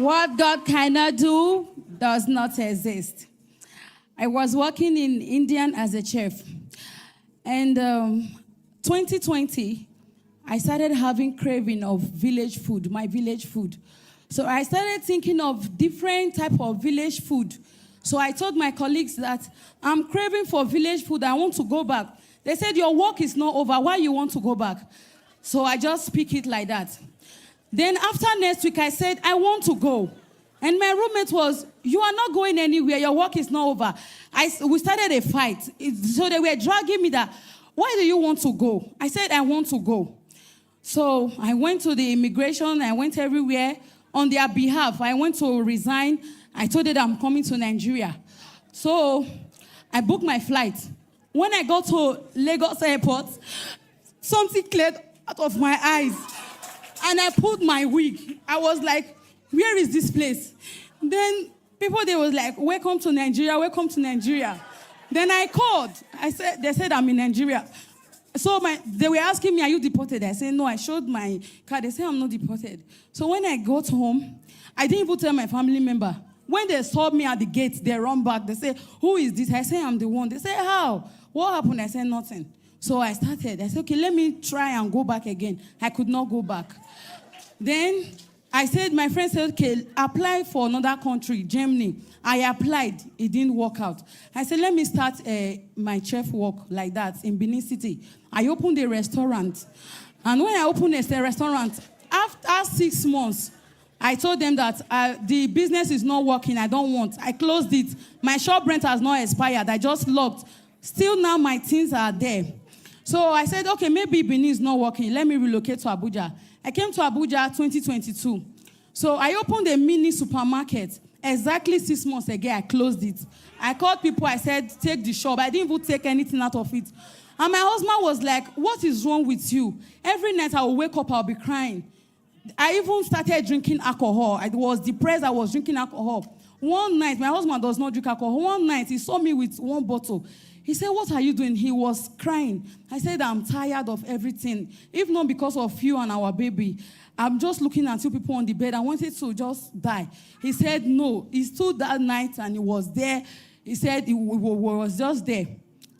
What God cannot do does not exist. I was working in India as a chef. And 2020, I started having craving of village food, my village food. So I started thinking of different type of village food. So I told my colleagues that I'm craving for village food. I want to go back. They said, your work is not over. Why you want to go back? So I just speak it like that. Then after next week, I said, I want to go. And my roommate was, you are not going anywhere. Your work is not over. We started a fight. So they were dragging me that, why do you want to go? I said, I want to go. So I went to the immigration. I went everywhere. On their behalf, I went to resign. I told them I'm coming to Nigeria. So I booked my flight. When I got to Lagos airport, something cleared out of my eyes. And I pulled my wig. I was like, where is this place? Then people, they was like, welcome to Nigeria, welcome to Nigeria. Then I called. They said I'm in Nigeria. So they were asking me, are you deported? I said, no, I showed my card. They said, I'm not deported. So when I got home, I didn't even tell my family member. When they saw me at the gate, they run back. They say, who is this? I say, I'm the one. They say, how? What happened? I said, nothing. So I started. I said, okay, let me try and go back again. I could not go back. Then I said, my friend said, okay, apply for another country, Germany. I applied. It didn't work out. I said, let me start my chef work like that in Benin City. I opened a restaurant. And when I opened a restaurant, after 6 months, I told them that the business is not working. I don't want. I closed it. My shop rent has not expired. I just locked. Still now my things are there. So I said, okay, maybe Benin is not working. Let me relocate to Abuja. I came to Abuja 2022. So I opened a mini supermarket. Exactly 6 months ago, I closed it. I called people. I said, take the shop. I didn't even take anything out of it. And my husband was like, what is wrong with you? Every night I will wake up, I'll be crying. I even started drinking alcohol. I was depressed. I was drinking alcohol. One night, my husband does not drink alcohol. One night, he saw me with one bottle. He said, what are you doing? He was crying. I said, I'm tired of everything. If not because of you and our baby, I'm just looking at you people on the bed. I wanted to just die. He said, no. He stood that night and he was there. He said he was just there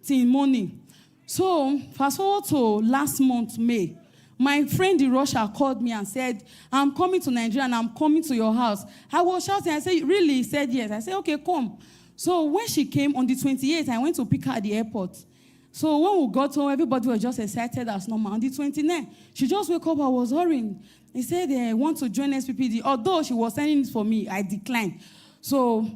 till morning. So, fast forward to last month, May. My friend in Russia called me and said, I'm coming to Nigeria and I'm coming to your house. I was shouting. I said, really? He said, yes. I said, okay, come. So when she came on the 28th, I went to pick her at the airport. So when we got home, everybody was just excited as normal. On the 29th, she just woke up. I was hurrying. He said, I want to join NSPPD. Although she was sending it for me, I declined. So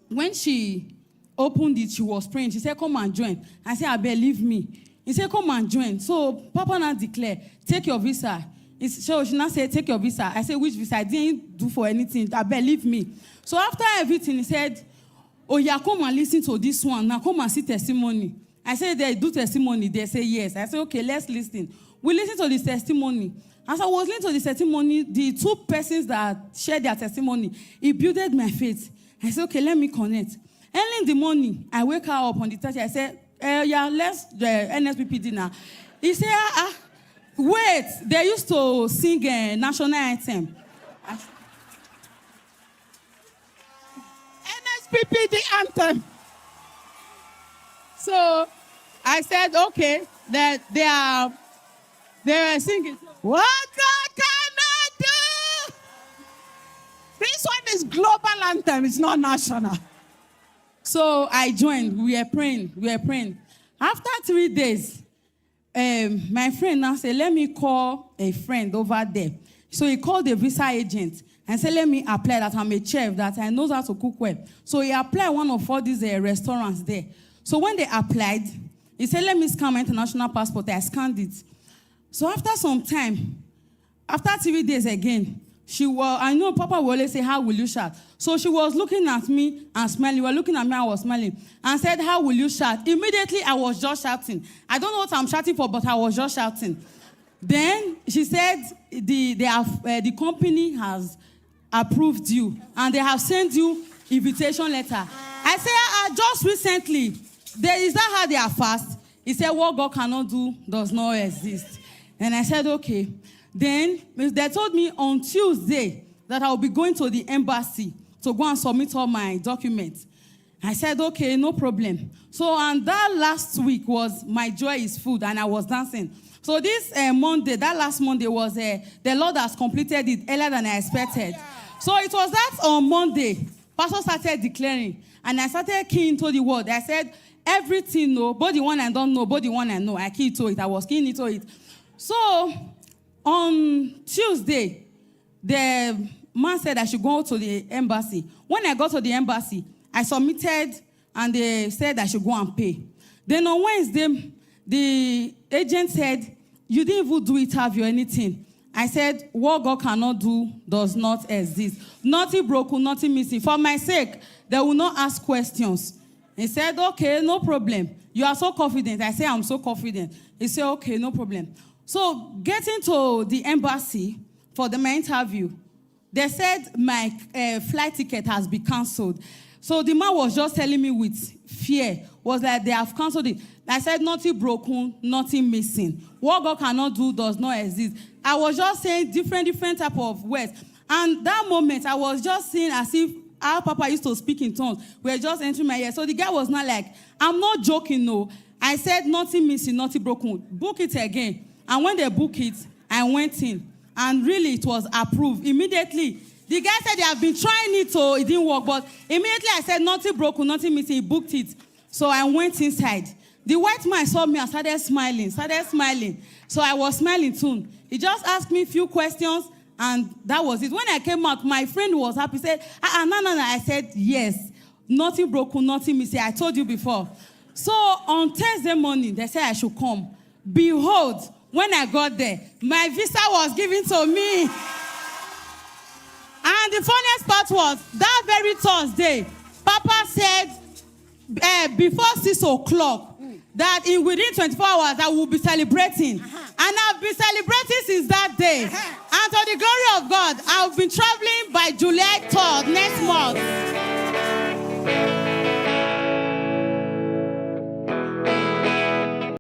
when she opened it, she was praying. She said, come and join. I said, I better leave me. He said, come and join. So Papa now declared, take your visa. So she now said, take your visa. I said, which visa? I didn't do for anything. I better leave me. So after everything, he said, oh, yeah, come and listen to this one. Now come and see testimony. I said, they do testimony. They say yes. I said, okay, let's listen. We listened to this testimony. As I was listening to the testimony, the two persons that shared their testimony, it builded my faith. I said, okay, let me connect. Early in the morning, I wake her up on the 30th. I said, yeah, let's NSPPD now. He said, wait, they used to sing a national anthem. NSPPD anthem. So I said, okay, that they are singing. What God cannot do. This one is global anthem. It's not national. So I joined. We were praying. After 3 days, my friend now said, let me call a friend over there. So he called the visa agent and said, let me apply that I'm a chef, that I know how to cook well. So he applied one of all these restaurants there. So when they applied, he said, let me scan my international passport. I scanned it. So after some time, after 3 days again, I know Papa will always say, how will you shout? So she was looking at me and smiling. We were looking at me, I was smiling. And said, how will you shout? Immediately, I was just shouting. I don't know what I'm shouting for, but I was just shouting. Then she said, the company has approved you, and they have sent you invitation letter. I said, just recently, is that how they are fast? He said, what God cannot do does not exist. And I said, okay. Then they told me on Tuesday that I'll be going to the embassy to go and submit all my documents. I said, okay, no problem. So, and that last week was My Joy is Food, and I was dancing. So this Monday, that last Monday was, the Lord has completed it earlier than I expected. So it was that on Monday, Pastor started declaring, and I started keying to the word. I said, everything, no, both the one I don't know, both the one I know, I keyed to it. I was keying to it. So on Tuesday, the man said I should go to the embassy. When I got to the embassy, I submitted, and they said I should go and pay. Then on Wednesday, the agent said, you didn't even do it, have you, anything? I said, what God cannot do does not exist. Nothing broken, nothing missing. For my sake, they will not ask questions. He said, okay, no problem. You are so confident. I said, I'm so confident. He said, okay, no problem. So getting to the embassy for my interview, they said my flight ticket has been cancelled. So the man was just telling me with fear, was that they have cancelled it. I said, nothing broken, nothing missing. What God cannot do does not exist. I was just saying different type of words. And that moment, I was just saying as if our Papa used to speak in tongues. We were just entering my ear. So the guy was not like, I'm not joking, no. I said, nothing missing, nothing broken. Book it again. And when they booked it, I went in. And really, it was approved. Immediately, the guy said they have been trying it, so it didn't work. But immediately, I said, nothing broken, nothing missing. He booked it. So I went inside. The white man saw me and started smiling. So I was smiling too. He just asked me a few questions, and that was it. When I came out, my friend was happy. He said, no. I said, yes. Nothing broken, nothing missing. I told you before. So on Thursday morning, they said I should come. Behold, when I got there, my visa was given to me. And the funniest part was, that very Thursday, Papa said, before 6 o'clock, that within 24 hours, I will be celebrating. And I've been celebrating since that day. And to the glory of God, I've been traveling by July 3rd next